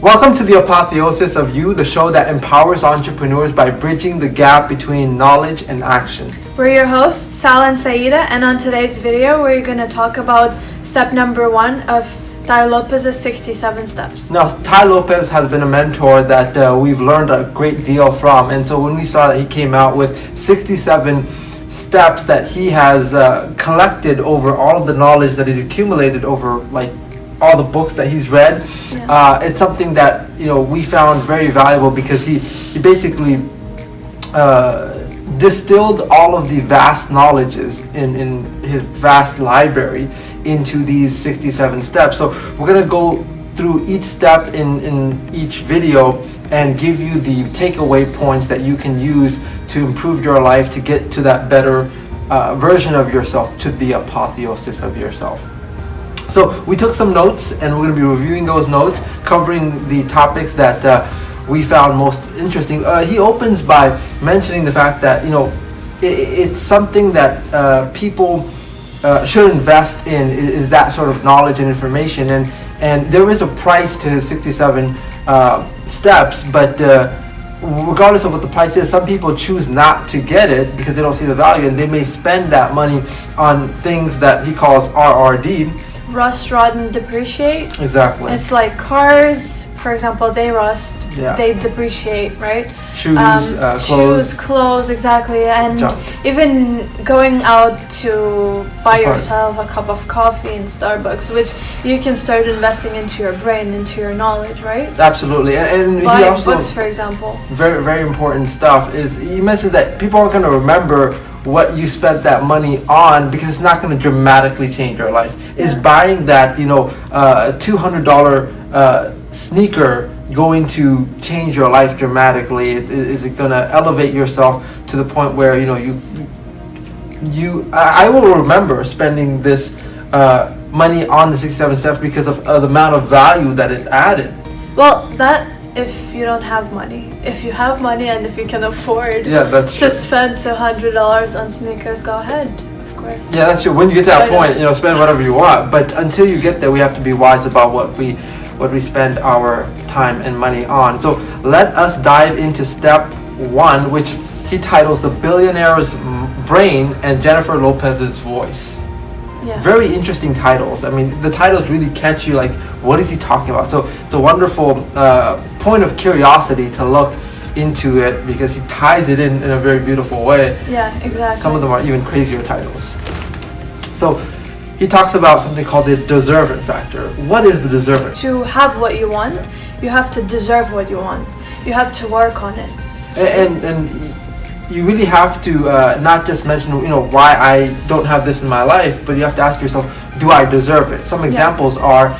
Welcome to the Apotheosis of You, the show that empowers entrepreneurs by bridging the gap between knowledge and action. We're your hosts, Sal and Saida, and on today's video, we're going to talk about step number 1 of Tai Lopez's 67 steps. Now, Tai Lopez has been a mentor that we've learned a great deal from, and so when we saw that he came out with 67 steps that he has collected over all of the knowledge that he's accumulated over all the books that he's read, it's something that we found very valuable because he basically distilled all of the vast knowledges in his vast library into these 67 steps. So we're going to go through each step in each video and give you the takeaway points that you can use to improve your life, to get to that better version of yourself, to the apotheosis of yourself. So we took some notes and we're going to be reviewing those notes, covering the topics that we found most interesting. He opens by mentioning the fact that it's something that people should invest in, is that sort of knowledge and information, and there is a price to his 67 steps, but regardless of what the price is, some people choose not to get it because they don't see the value, and they may spend that money on things that he calls RRD. Rust, rot, and depreciate. Exactly. It's like cars, for example, they rust, they depreciate, right? Shoes, clothes, exactly. And junk. Even going out to buy yourself a cup of coffee in Starbucks, which you can start investing into your brain, into your knowledge, right? Absolutely. And buying he also, books, for example. Very, very important stuff is, you mentioned that people aren't going to remember what you spent that money on because it's not going to dramatically change your life. Is buying that $200 sneaker going to change your life dramatically? Is it going to elevate yourself to the point where I will remember spending this money on the 67 steps because of the amount of value that it added? Well, that if you don't have money. If you have money and if you can afford to spend $200 on sneakers, go ahead, of course. Yeah, that's true. When you get to that point, spend whatever you want. But until you get there, we have to be wise about what we spend our time and money on. So let us dive into step 1, which he titles The Billionaire's Brain and Jennifer Lopez's Voice. Yeah. Very interesting titles. I mean, the titles really catch you, like, what is he talking about? So it's a wonderful point of curiosity to look into it because he ties it in a very beautiful way. Yeah, exactly. Some of them are even crazier titles. So he talks about something called the deserve it factor. What is the deserve it? To have what you want, you have to deserve what you want. You have to work on it. And you really have to not just mention, why I don't have this in my life, but you have to ask yourself, do I deserve it? Some examples are,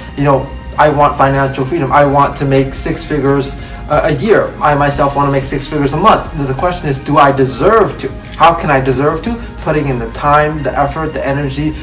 I want financial freedom. I want to make 6 figures a year. I myself want to make 6 figures a month. The question is, do I deserve to? How can I deserve to? Putting in the time, the effort, the energy,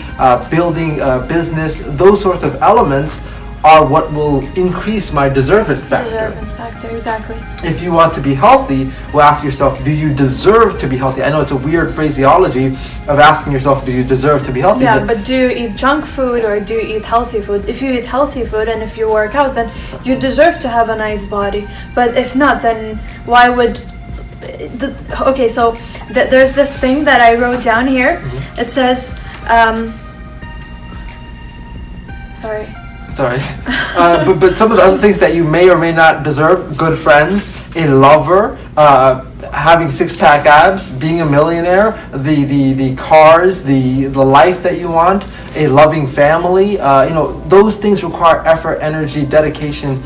building a business, those sorts of elements are what will increase my deserve it factor. Deserve it factor, exactly. If you want to be healthy, well, ask yourself, do you deserve to be healthy? I know it's a weird phraseology of asking yourself, do you deserve to be healthy? Yeah, but do you eat junk food or do you eat healthy food? If you eat healthy food and if you work out, then you deserve to have a nice body. But if not, then why would... there's this thing that I wrote down here. Mm-hmm. It says... Sorry. But some of the other things that you may or may not deserve: good friends, a lover, having 6-pack abs, being a millionaire, the cars, the life that you want, a loving family. Those things require effort, energy, dedication.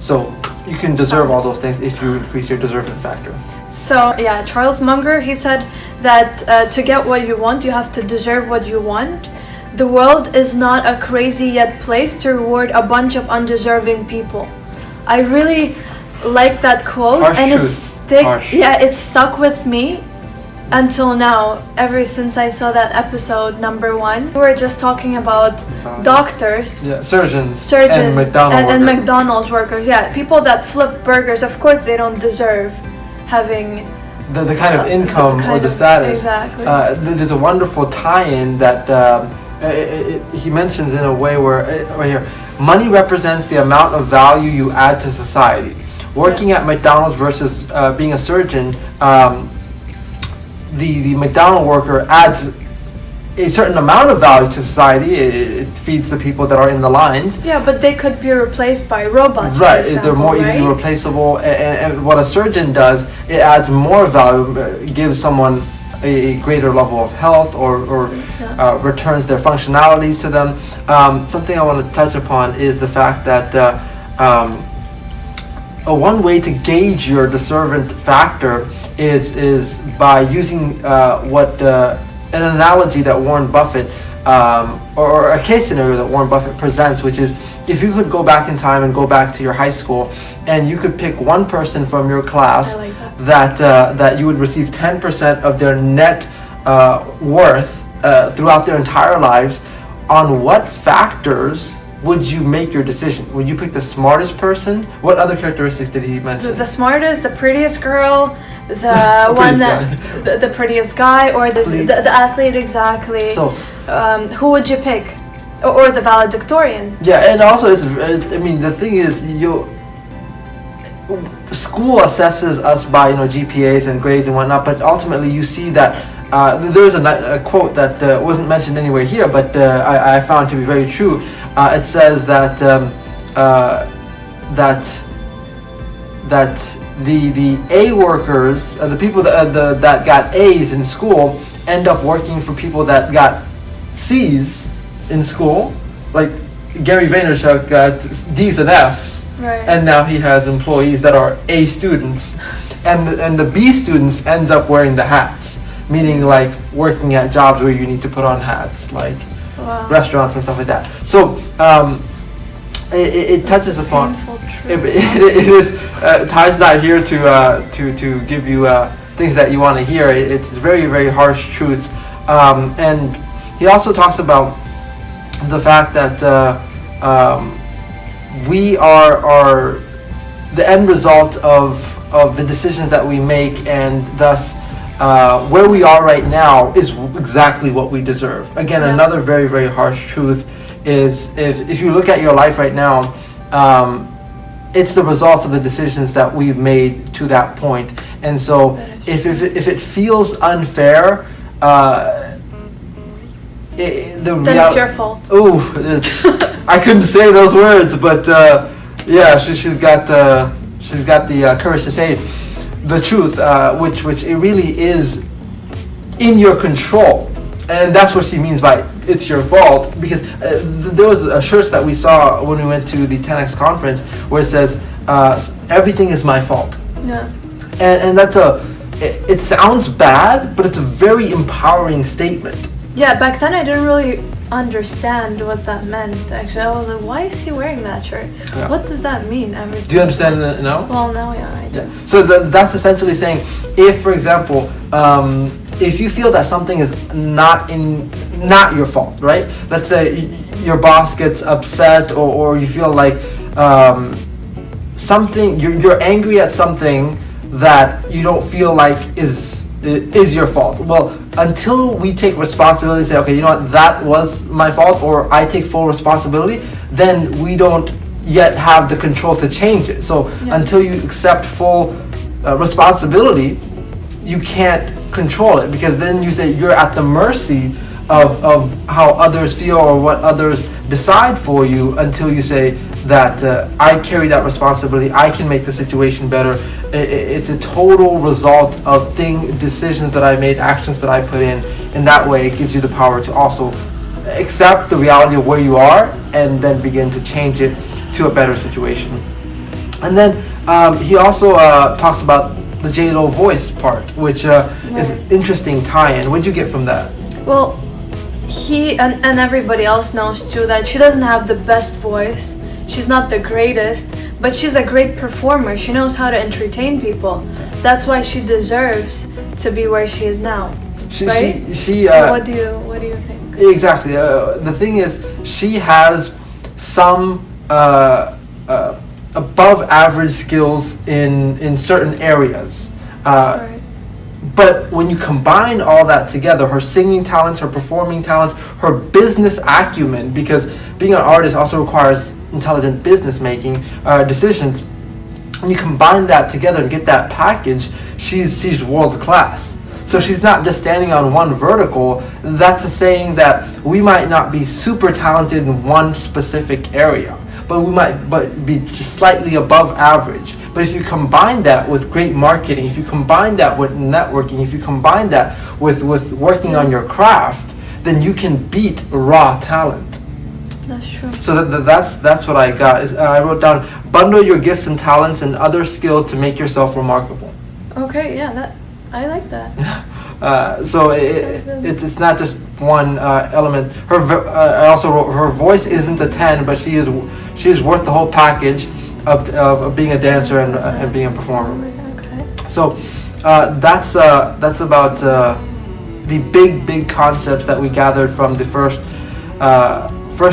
So you can deserve all those things if you increase your deserving factor. So Charles Munger, he said that to get what you want, you have to deserve what you want. The world is not a crazy yet place to reward a bunch of undeserving people. I really like that quote. Harsh and truth. It stuck with me until now, ever since I saw that episode number 1. We were just talking about doctors, surgeons, and McDonald's workers. Yeah, people that flip burgers, of course they don't deserve having the kind of income or the status. Exactly. There's a wonderful tie-in that he mentions in a way where, right here, money represents the amount of value you add to society. Working at McDonald's versus being a surgeon, the McDonald worker adds a certain amount of value to society. It feeds the people that are in the lines. Yeah, but they could be replaced by robots. Right, for example, they're more easily right? replaceable. And what a surgeon does, it adds more value, gives someone a greater level of health, or returns their functionalities to them. Something I want to touch upon is the fact that one way to gauge your deservant factor is by using an analogy that Warren Buffett, or a case scenario that Warren Buffett presents, which is, if you could go back in time and go back to your high school, and you could pick one person from your class that you would receive 10% of their net worth throughout their entire lives, on what factors would you make your decision? Would you pick the smartest person? What other characteristics did he mention? The smartest, the prettiest girl, the one that the prettiest guy, or the athlete, exactly. So, who would you pick, or the valedictorian? Yeah, and also I mean, the thing is, school assesses us by GPAs and grades and whatnot, but ultimately you see that there's a quote that wasn't mentioned anywhere here, but I found to be very true. It says that the A workers, the people that got A's in school, end up working for people that got C's in school. Like Gary Vaynerchuk got D's and F's, right. And now he has employees that are A students, and the B students ends up wearing the hats, meaning like working at jobs where you need to put on hats, like restaurants and stuff like that. So it touches upon. It is. Ty's not here to give you things that you want to hear. It's very, very harsh truths, and he also talks about the fact that we are the end result of the decisions that we make, and thus where we are right now is exactly what we deserve. Again, another very, very harsh truth is if you look at your life right now, it's the result of the decisions that we've made to that point. And so if it feels unfair, then it's your fault. Ooh, I couldn't say those words, but yeah, she's got the courage to say the truth, which it really is in your control, and that's what she means by it's your fault. Because there was shirts that we saw when we went to the 10X conference where it says everything is my fault. Yeah. And that's it sounds bad, but it's a very empowering statement. Yeah, back then I didn't really understand what that meant. Actually, I was like, why is he wearing that shirt? Yeah. What does that mean? Everything. Do you understand now? Well, now, yeah, I do. Yeah. So that's essentially saying, if, for example, if you feel that something is not your fault, right? Let's say your boss gets upset, or you feel like something, you're angry at something that you don't feel like is your fault. Well, until we take responsibility and say, okay, you know what, that was my fault, or I take full responsibility, then we don't yet have the control to change it. So until you accept full responsibility, you can't control it, because then you say you're at the mercy of how others feel or what others decide for you, until you say that I carry that responsibility, I can make the situation better. It's a total result of decisions that I made, actions that I put in. In that way, it gives you the power to also accept the reality of where you are, and then begin to change it to a better situation. And then he also talks about the J-Lo voice part, which is interesting tie-in. What'd you get from that? Well, he and everybody else knows too that she doesn't have the best voice. She's not the greatest, but she's a great performer. She knows how to entertain people. That's why she deserves to be where she is now. Right? What do you think? Exactly. The thing is, she has some above average skills in certain areas. Right. But when you combine all that together, her singing talents, her performing talents, her business acumen, because being an artist also requires intelligent business making decisions. When you combine that together and get that package, she's world class. So she's not just standing on one vertical. That's a saying that we might not be super talented in one specific area, but we might be just slightly above average. But if you combine that with great marketing, if you combine that with networking, if you combine that with working on your craft, then you can beat raw talent. That's true. So that's what I got. I wrote down, bundle your gifts and talents and other skills to make yourself remarkable. Okay, yeah, I like that. So it's not just one element. I also wrote, her voice isn't a 10, but she is worth the whole package of being a dancer and being a performer. Okay. So that's about the big concepts that we gathered from the first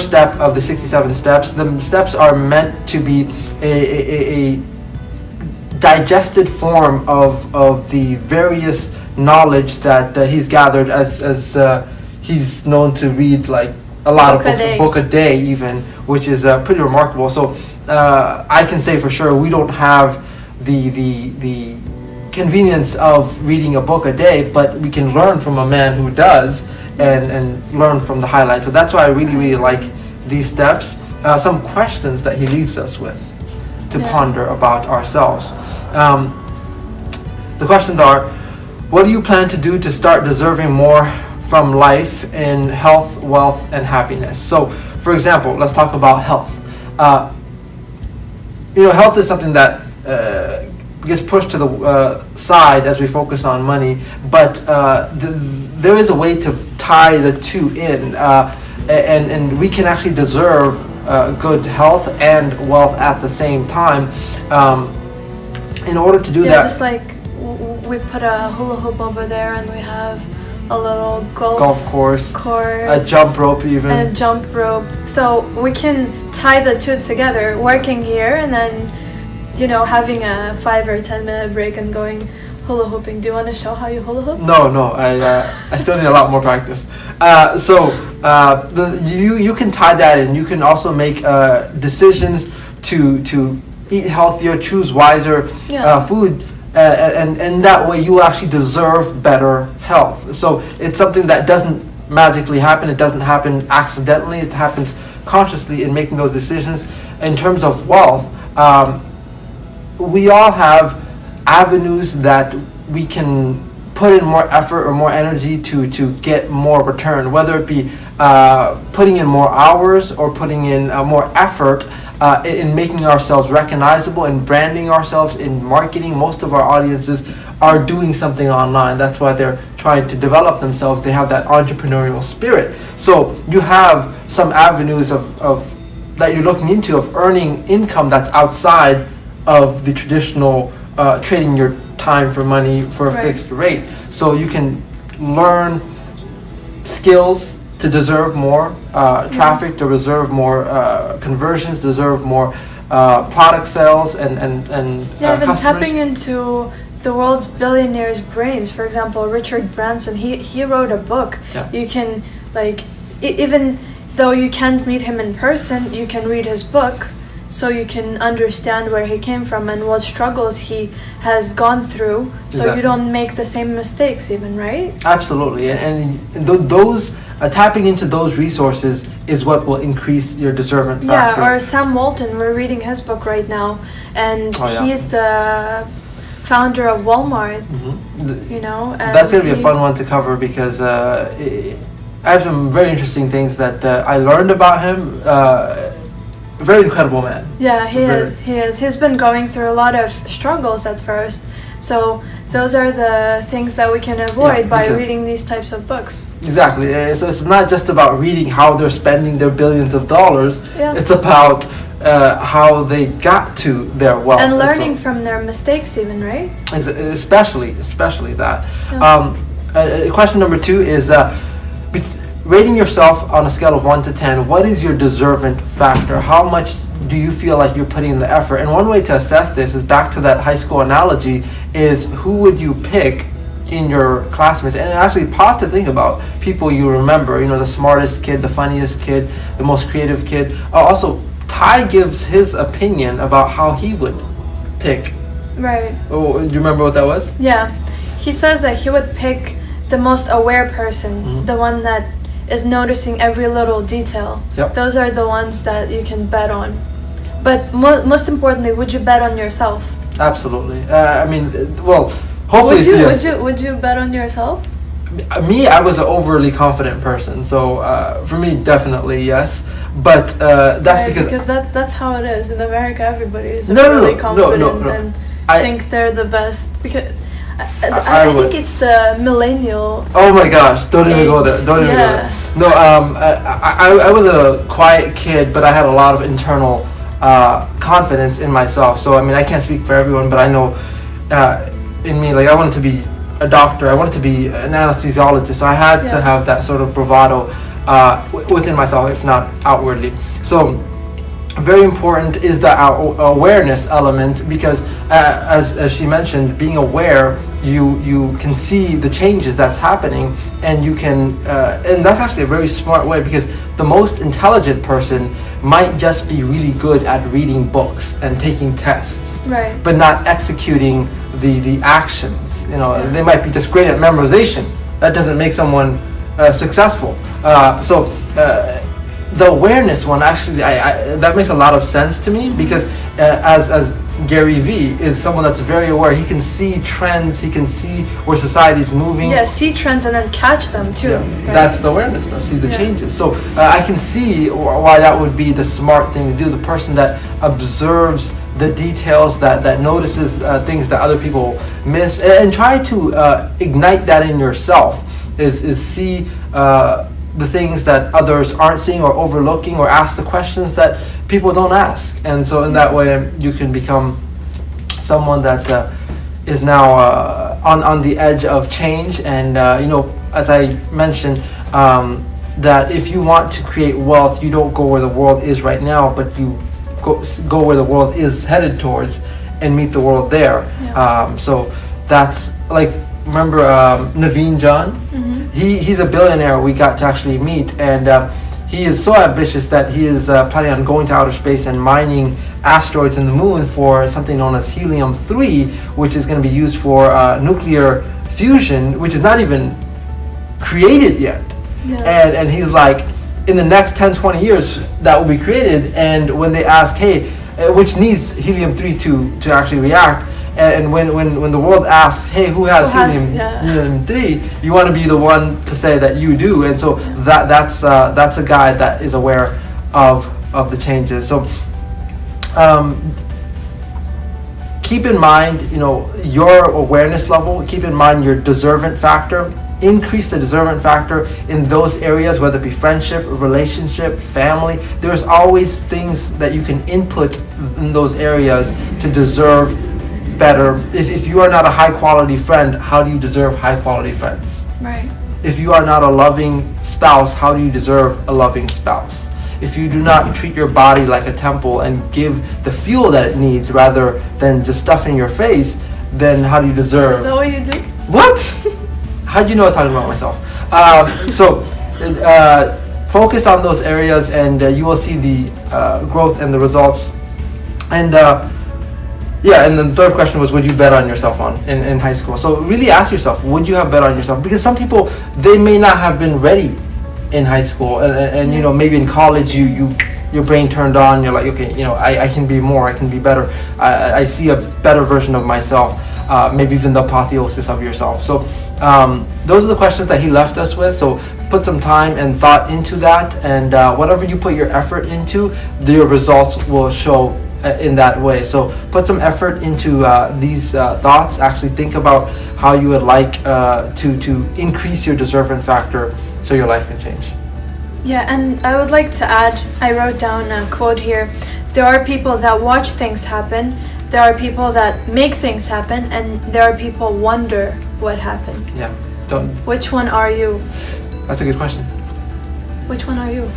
step of the 67 steps. The steps are meant to be a digested form of the various knowledge that he's gathered, as he's known to read like a lot of books, a book a day even, which is pretty remarkable. So I can say for sure we don't have the convenience of reading a book a day, but we can learn from a man who does and learn from the highlights. So that's why I really like these steps. Some questions that he leaves us with to ponder about ourselves. The questions are, what do you plan to do to start deserving more from life in health, wealth, and happiness? So, for example, let's talk about health. Health is something that gets pushed to the side as we focus on money, but there is a way to tie the two in, and we can actually deserve good health and wealth at the same time. In order to do that, just like we put a hula hoop over there, and we have a little golf course, a jump rope even. And a jump rope. So we can tie the two together, working here and then, having a 5 or 10 minute break and going hula hooping. Do you want to show how you hula hoop? No, I still need a lot more practice. You can tie that in. You can also make decisions to eat healthier, choose wiser food. And that way you actually deserve better health. So it's something that doesn't magically happen. It doesn't happen accidentally. It happens consciously in making those decisions. In terms of wealth, we all have avenues that we can put in more effort or more energy to get more return, whether it be putting in more hours or putting in more effort in making ourselves recognizable and branding ourselves in marketing. Most of our audiences are doing something online. That's why they're trying to develop themselves. They have that entrepreneurial spirit. So you have some avenues of that you're looking into of earning income that's outside of the traditional trading your time for money for a fixed rate. So you can learn skills to deserve more traffic, to deserve more conversions, deserve more product sales and even customers. Tapping into the world's billionaires' brains. For example, Richard Branson, he wrote a book. You can, even though you can't meet him in person, you can read his book, so you can understand where he came from and what struggles he has gone through, so you don't make the same mistakes even, right? Absolutely. And those tapping into those resources is what will increase your deserving factor. Or Sam Walton, we're reading his book right now, and he's the founder of Walmart. And that's going to be a fun one to cover, because I have some very interesting things that I learned about him. Very incredible man. Yeah, he is. He's been going through a lot of struggles at first. So those are the things that we can avoid by reading these types of books. Exactly. So it's not just about reading how they're spending their billions of dollars. It's about how they got to their wealth. And learning from their mistakes even, right? Especially that. Question number 2 is, rating yourself on a scale of 1 to 10, what is your deserving factor? How much do you feel like you're putting in the effort? And one way to assess this is back to that high school analogy, is who would you pick in your classmates, and actually pause to think about people you remember. You know, the smartest kid, the funniest kid, the most creative kid. Also, Tai gives his opinion about how he would pick. Right. Oh, do you remember what that was? Yeah. He says that he would pick the most aware person, the one that is noticing every little detail. Yep. Those are the ones that you can bet on. But most importantly, would you bet on yourself? Absolutely. I mean, well, hopefully Would you bet on yourself? Me, I was an overly confident person, so for me, definitely yes. But that's because that's how it is in America. Everybody is really confident and think they're the best. Because I think it's the millennial. Oh my gosh! Don't even go there. Don't even go there. No, I was a quiet kid, but I had a lot of internal confidence in myself. So I mean, I can't speak for everyone, but I know in me, like I wanted to be a doctor. I wanted to be an anesthesiologist. So I had to have that sort of bravado within myself, if not outwardly. So very important is the awareness element, because as she mentioned, being aware, you can see the changes that's happening, and you can and that's actually a very smart way, because the most intelligent person might just be really good at reading books and taking tests, right, but not executing the actions. You know, they might be just great at memorization. That doesn't make someone successful. So the awareness one, actually, I that makes a lot of sense to me, because as Gary Vee is someone that's very aware. He can see trends. He can see where society's moving. Yeah, see trends and then catch them too. Yeah. Right? That's the awareness stuff. See the changes. So I can see why that would be the smart thing to do. The person that observes the details, that notices things that other people miss, and try to ignite that in yourself. Is see the things that others aren't seeing or overlooking, or ask the questions that people don't ask. And so in that way you can become someone that is now on the edge of change. And you know, as I mentioned, that if you want to create wealth, you don't go where the world is right now, but you go where the world is headed towards and meet the world there. So that's like, remember Naveen John? He's a billionaire we got to actually meet, and he is so ambitious that he is planning on going to outer space and mining asteroids in the moon for something known as helium-3, which is going to be used for nuclear fusion, which is not even created yet. And he's like, in the next 10-20 years that will be created. And when they ask, hey, which needs helium-3 to actually react, and when the world asks, hey, who has helium-3, you want to be the one to say that you do. And so that's a guy that is aware of the changes. So keep in mind, you know, your awareness level. Keep in mind your deservant factor. Increase the deservant factor in those areas, whether it be friendship, relationship, family. There's always things that you can input in those areas to deserve better. If you are not a high quality friend, how do you deserve high quality friends? Right. If you are not a loving spouse, how do you deserve a loving spouse? If you do not treat your body like a temple and give the fuel that it needs rather than just stuffing your face, then how do you deserve? Is that what you do? What? How do you know I was talking about myself? So focus on those areas, and you will see the growth and the results. And and then the third question was, would you bet on yourself in high school? So really ask yourself, would you have bet on yourself? Because some people, they may not have been ready in high school, and you know, maybe in college your brain turned on. You're like, okay, you know, I can be more, I can be better. I see a better version of myself. Maybe even the apotheosis of yourself. So those are the questions that he left us with. So put some time and thought into that, and whatever you put your effort into, your results will show in that way. So put some effort into these thoughts. Actually think about how you would like to increase your deservant factor so your life can change. Yeah, and I would like to add, I wrote down a quote here. There are people that watch things happen, there are people that make things happen, and there are people wonder what happened. Yeah. Which one are you? That's a good question. Which one are you?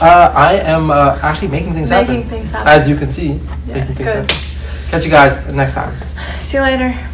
I am actually making things happen. Making things happen. As you can see, Yeah, making things good. happen. Catch you guys next time. See you later.